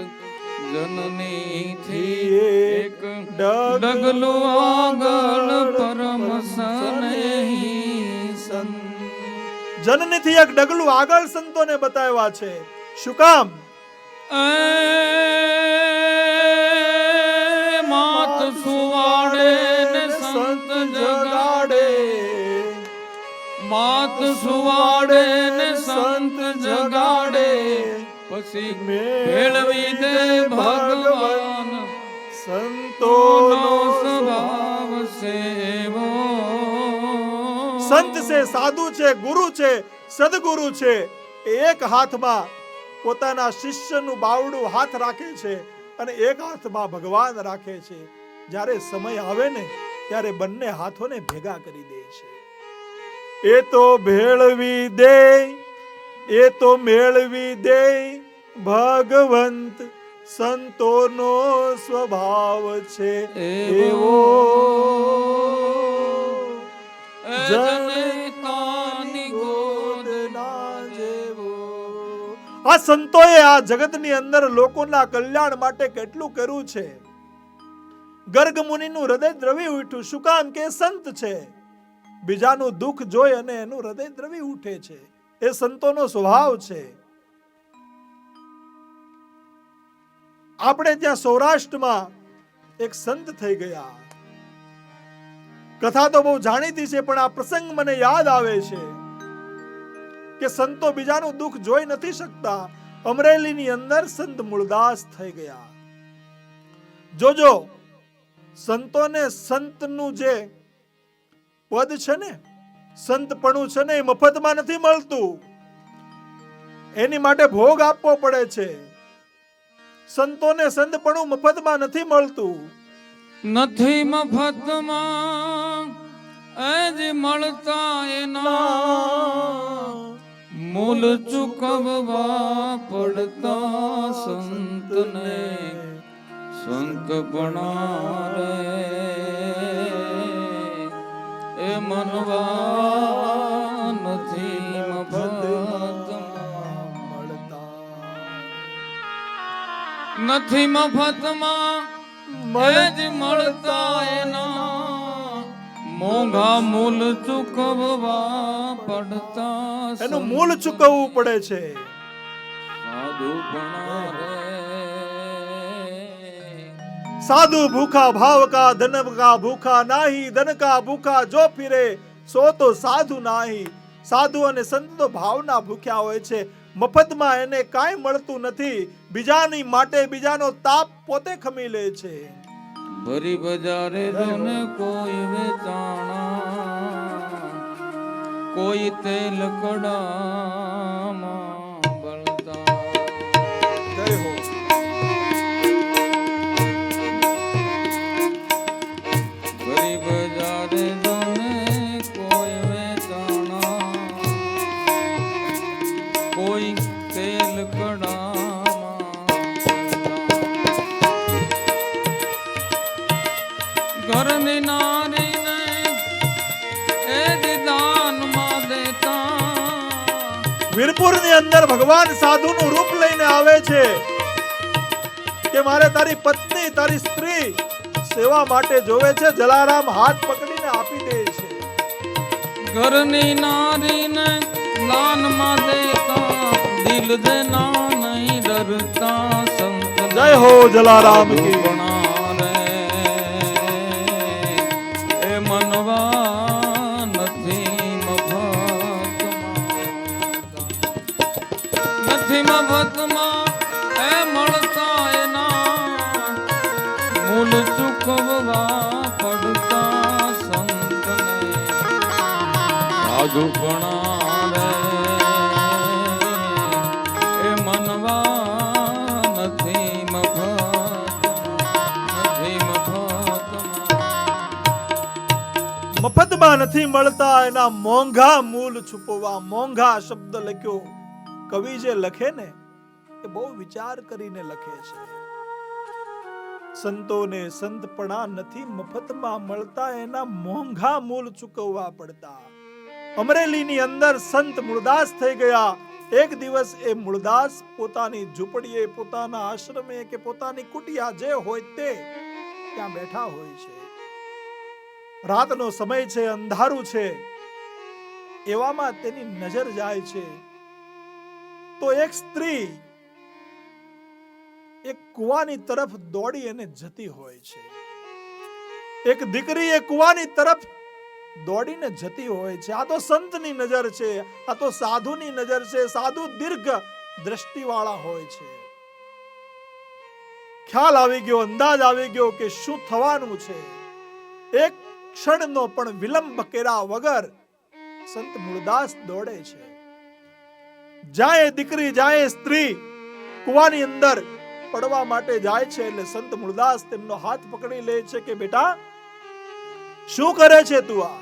જનનીથી એક ડગલું આગળ પરમ સનેહી સંત. જનનીથી એક ડગલું આગળ સંતોને બતાવ્યા છે. શું કામ? માત સુવાડે ને સંત જગાડે, માત સુવાડે ને સંત જગાડે, પછી મેળવી દે ભગવાન. સંતોનો સ્વભાવ સેવો. સંત છે, સાધુ છે, ગુરુ છે, સદગુરુ છે. એક હાથમાં પોતાના શિષ્યનું બાવડું હાથ રાખે છે અને એક હાથમાં ભગવાન રાખે છે. જ્યારે સમય આવે ને ત્યારે બંને હાથોને ભેગા કરી દે છે. એ તો ભેળવી દે, એ તો મેળવી દે ભગવંત. સંતોનો સ્વભાવ છે એવો, જનેતાની ગોદના જેવો. આ સંતોએ આ જગતની અંદર લોકોના કલ્યાણ માટે કેટલું કર્યું છે. ગર્ગ મુનિનું હૃદય દ્રવી ઉઠ્યું. શું કામ કે સંત છે. બીજાનું દુઃખ જોઈ અને એનું હૃદય દ્રવી ઉઠે છે. એ સંતોનો સ્વભાવ છે. આપણે ત્યાં સૌરાષ્ટ્રમાં એક સંત થઈ ગયા. કથા તો બહુ જાણીતી છે, પણ આ પ્રસંગ મને યાદ આવે છે કે સંતો બીજાનું દુઃખ જોઈ નથી શકતા. અમરેલીની અંદર સંત મૂળદાસ થઈ ગયા. જોજો, સંતોને સંતનું જે પદ છે ને, સંતપણું છે ને, એ મફતમાં નથી મળતું. એની માટે ભોગ આપવો પડે છે. સંતોને સંતપણું મફતમાં નથી મળતું. નથી મફતમાં એજ મળતા એના મૂલ ચૂકવવા પડતા સંતને સંતપણા રે એ મનવા નથી મફતમાં મળતા. નથી મફતમાં એજ મળતા એના મોંઘા મૂલ ચૂકવવા પડતા એનું મૂળ ચૂકવવું પડે છે. સાધુપણા રે સાધુ ભૂખા ભાવ કા ધન કા ભૂખા નાહી, ધન કા ભૂખા જો ફિરે સો તો સાધુ નાહી. સાધુ અને સંત તો ભાવના ભૂખ્યા હોય છે. મફતમાં એને કાંઈ મળતું નથી. બીજાની માટે બીજાનો તાપ પોતે ખમી લે છે. ભરી બજારે જોને કોઈ વેચાણા, કોઈ તેલ કડામાં બળતા. જય હો. ભરી બજારે જોને કોઈ વેચાણા, કોઈ તેલ કડામાં ઘરની નારીને એ જ દાનમાં દેતા. વીરપુરની અંદર ભગવાન સાધુનું રૂપ લઈને આવે છે કે મારે તારી પત્ની, તારી સ્ત્રી સેવા માટે જોવે છે. જલારામ હાથ પકડીને આપી દે છે. ઘરની નારીને દાનમાં દેતા, દિલ દેના નહીં ડરતા સંત. જય હો જલારામ કી. એ મનવા નથી મફતમાં, નથી મફતમાં એ મળતા એના મૂલ ચૂકવવા પડતા સંતને સાધુપણા રે એ મનવા નથી મફતમાં નથી મળતા એના મોંઘા મૂલ છુપવા. મોંઘા શબ્દ લખ્યો. કવિ જે લખે ને એ બહુ વિચાર કરીને લખે છે. સંતોને સંતપણા નથી મફતમાં મળતા, એના મોંઘા મૂલ ચૂકવવા પડતા. અમરેલીની અંદર સંત મૂળદાસ થઈ ગયા. એક દિવસ એ મૂળદાસ પોતાની ઝૂંપડીએ, પોતાના આશ્રમે કે પોતાની કુટિયા જે હોય તે ત્યાં બેઠા હોય છે. રાતનો સમય છે, અંધારું છે. એવામાં તેની નજર જાય છે તો એક સ્ત્રી એક કુવાની તરફ દોડી અને જતી હોય છે. એક દીકરી એ કુવાની તરફ દોડીને જતી હોય છે. આ તો સંતની નજર છે, આ તો સાધુની નજર છે. સાધુ દીર્ઘ દ્રષ્ટિવાળા હોય છે. ખ્યાલ આવી ગયો, અંદાજ આવી ગયો કે શું થવાનું છે. એક ક્ષણનો પણ વિલંબ કર્યા વગર સંત મૂળદાસ દોડે છે. જાય દીકરી, જાય સ્ત્રી કુવાની અંદર પડવા માટે જાય છે એટલે સંત મૂળદાસ તેમનો હાથ પકડી લે છે કે બેટા, શું કરે છે તું? આ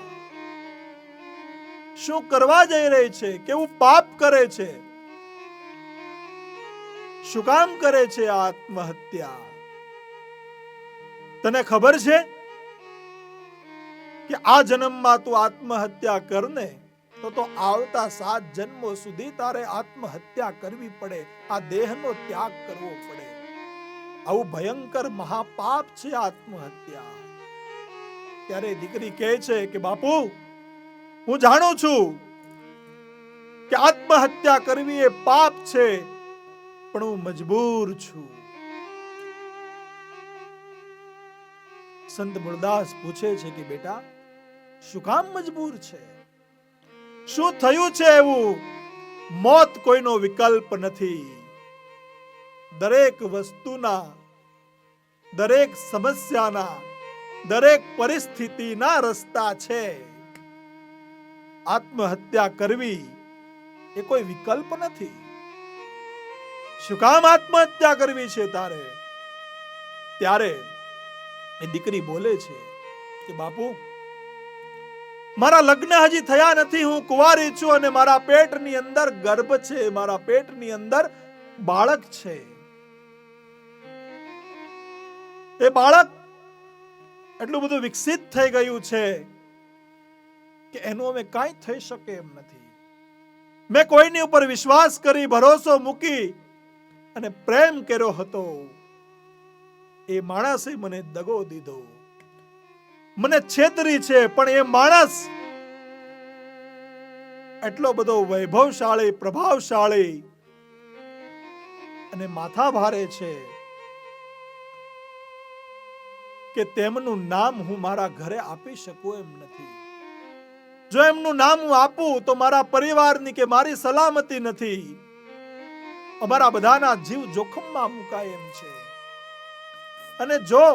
શું કરવા જઈ રહી છે? કેવું પાપ કરે છે? શું કામ કરે છે આત્મહત્યા? તને ખબર છે કે આ જન્મમાં તું આત્મહત્યા કરને તો આવતા 7 જન્મો સુધી તારે આત્મહત્યા કરવી પડે, આ દેહનો ત્યાગ કરવો પડે. આવું ભયંકર મહાપાપ છે આત્મહત્યા. ત્યારે દીકરી કહે છે કે બાપુ, હું જાણું છું કે આત્મહત્યા કરવી એ પાપ છે, પણ હું મજબૂર છું. સંત મૂળદાસ પૂછે છે કે બેટા, શું કામ મજબૂર છે? શું થયું છે એવું? મોત કોઈનો વિકલ્પ નથી. દરેક વસ્તુના, દરેક સમસ્યાના, દરેક પરિસ્થિતિના રસ્તા છે. આત્મહત્યા કરવી એ કોઈ વિકલ્પ નથી. શું કામ આત્મહત્યા કરવી છે તારે? ત્યારે એ દીકરી બોલે છે કે બાપુ, મારા લગ્ન હજી થયા નથી, હું કુંવારી છું અને મારા પેટની અંદર ગર્ભ છે, મારા પેટની અંદર બાળક છે. એ બાળક એટલું બધું વિકસિત થઈ ગયું છે કે એનું હવે કાંઈ થઈ શકે એમ નથી. મેં કોઈની ઉપર વિશ્વાસ કરી, ભરોસો મૂકી અને પ્રેમ કર્યો હતો. એ માણસે મને દગો દીધો, મને છેતરી છે. પણ એ માણસ એટલો બધો વૈભવશાળી, પ્રભાવશાળી અને માથા ભારે છે કે તેમનું નામ હું મારા ઘરે આપી શકું એમ નથી. જો એમનું નામ હું આપું તો મારા પરિવારની કે મારી સલામતી નથી. અમારા બધાના જીવ જોખમમાં મુકાય એમ છે. અને જો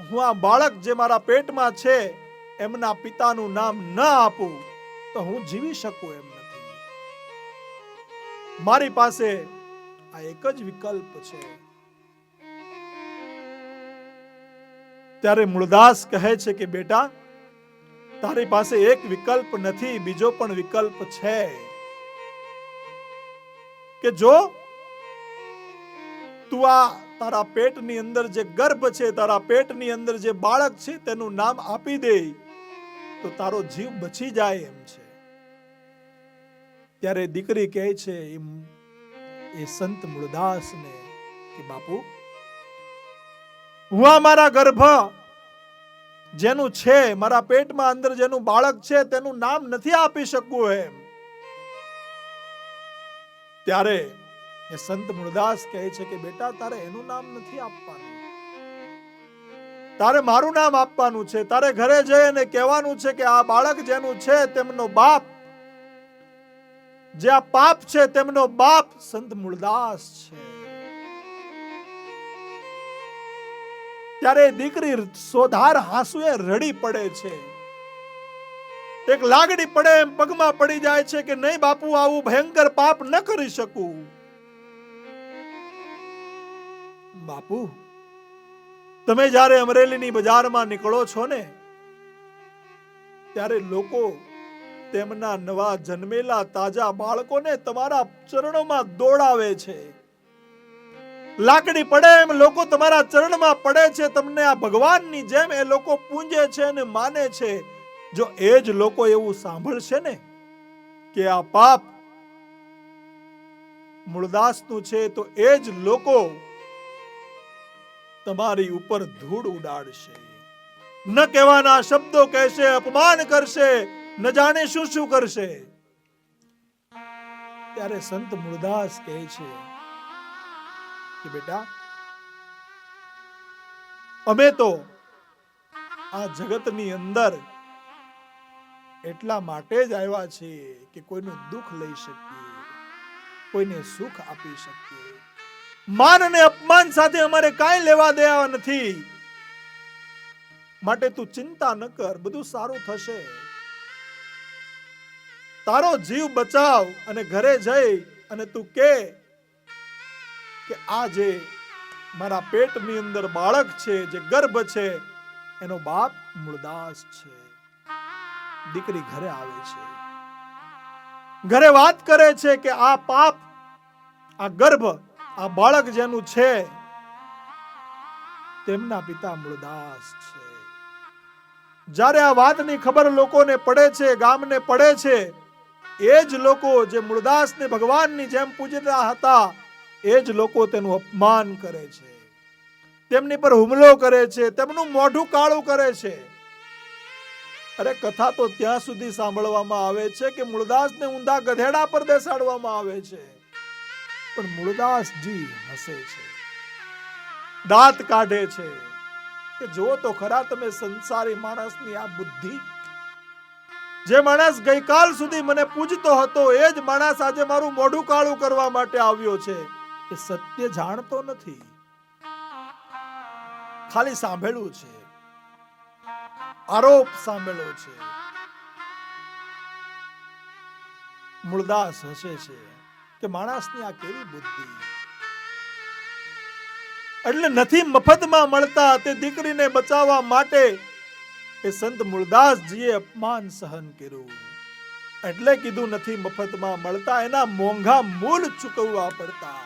હું આ બાળક જે મારા પેટમાં છે એમના પિતાનું નામ ન આપું તો હું જીવી શકું એમ નથી. મારી પાસે આ એક જ વિકલ્પ છે. ત્યારે મૂળદાસ કહે છે કે બેટા, તારી પાસે એક વિકલ્પ નથી, બીજો પણ વિકલ્પ છે કે જો તું આ તારા પેટની અંદર જે ગર્ભ છે, તારા પેટની અંદર જે બાળક છે તેનું નામ આપી દે તો તારો જીવ બચી જાય એમ છે. ત્યારે દીકરી કહે છે એ સંત મૂળદાસને કે બાપુ, હું આ મારા ગર્ભ જેનું છે, મારા પેટમાં અંદર જેનું બાળક છે તેનું નામ નથી આપી શકું એમ. ત્યારે એ સંત મૂળદાસ કહે છે કે બેટા, તારે એનું નામ નથી આપવાનું, તારે મારું નામ આપવાનું છે. તારે ઘરે જઈને કહેવાનું છે કે આ બાળક જેનું છે તેમનો બાપ, જે આ પાપ છે તેમનો બાપ સંત મૂળદાસ છે. ત્યારે દીકરી સોધાર હાંસુએ રડી પડે છે. એક લાગણી પડે એમ પગમાં પડી જાય છે કે નહીં બાપુ, આવું ભયંકર પાપ ન કરી શકું. બાપુ, તમે જ્યારે અમરેલીની બજારમાં નીકળો છો ને ત્યારે લોકો તેમના નવા જન્મેલા તાજા બાળકોને તમારા ચરણોમાં દોડાવે છે. લાકડી પડે એમ લોકો તમારા ચરણમાં પડે છે. તમને આ ભગવાનની જેમ એ લોકો પૂંજે છે અને માને છે. જો એ જ લોકો એવું સાંભળશે ને કે આ પાપ મૂળદાસનું છે તો એ જ લોકો તમારી ઉપર ધૂળ ઉડાડશે, ન કહેવાના શબ્દો કહેશે, અપમાન કરશે, ન જાણે શું શું કરશે. ત્યારે સંત મૂળદાસ કહે છે કે બેટા, અમે તો આ જગતની અંદર એટલા માટે જ આવ્યા છીએ કે કોઈનું દુઃખ લઈ શકીએ, કોઈને સુખ આપી શકીએ. માન અને અપમાન સાથે અમારે કાંઈ લેવા દેવા નથી. માટે તું ચિંતા ન કર, બધું સારું થશે. તારો જીવ બચાવ અને ઘરે જઈ અને તું કે આ જે મારા પેટની અંદર બાળક છે, જે ગર્ભ છે, એનો બાપ મૂળદાસ છે. દીકરી ઘરે આવે છે, ઘરે વાત કરે છે કે આ પાપ, આ ગર્ભ, આ બાળક જેનું છે તેમના પિતા મૂળદાસ છે. જ્યારે આ વાતની ખબર લોકોને પડે છે, ગામને પડે છે, એ જ લોકો જે મૂળદાસને ભગવાનની જેમ પૂજતા હતા એ જ લોકો તેનું અપમાન કરે છે, તેમની પર હુમલો કરે છે, તેમનું મોઢું કાળું કરે છે. અરે કથા તો ત્યાં સુધી સાંભળવામાં આવે છે કે મૂળદાસને ઊંધા ગધેડા પર બેસાડવામાં આવે છે, પણ મૂળદાસજી હસે છે, દાંત કાઢે છે કે જો તો ખરા તમે સંસારી માણસની આ બુદ્ધિ. જે માણસ ગઈકાલ સુધી મને પૂજતો હતો એ જ માણસ આજે મારું મોઢું કાળું કરવા માટે આવ્યો છે. એ સત્ય જાણતો નથી, ખાલી સાંભળ્યું છે, આરોપ સાંભળ્યો છે. મૂળદાસ હસે છે કે માણસની આ કેવી બુદ્ધિ. એટલે નથી મફતમાં મળતા તે દીકરીને બચાવવા માટે એ સંત મૂળદાસજીએ અપમાન સહન કર્યું. એટલે કીધું નથી મફતમાં મળતા, એના મોંઘા મૂલ ચૂકવવા પડતા.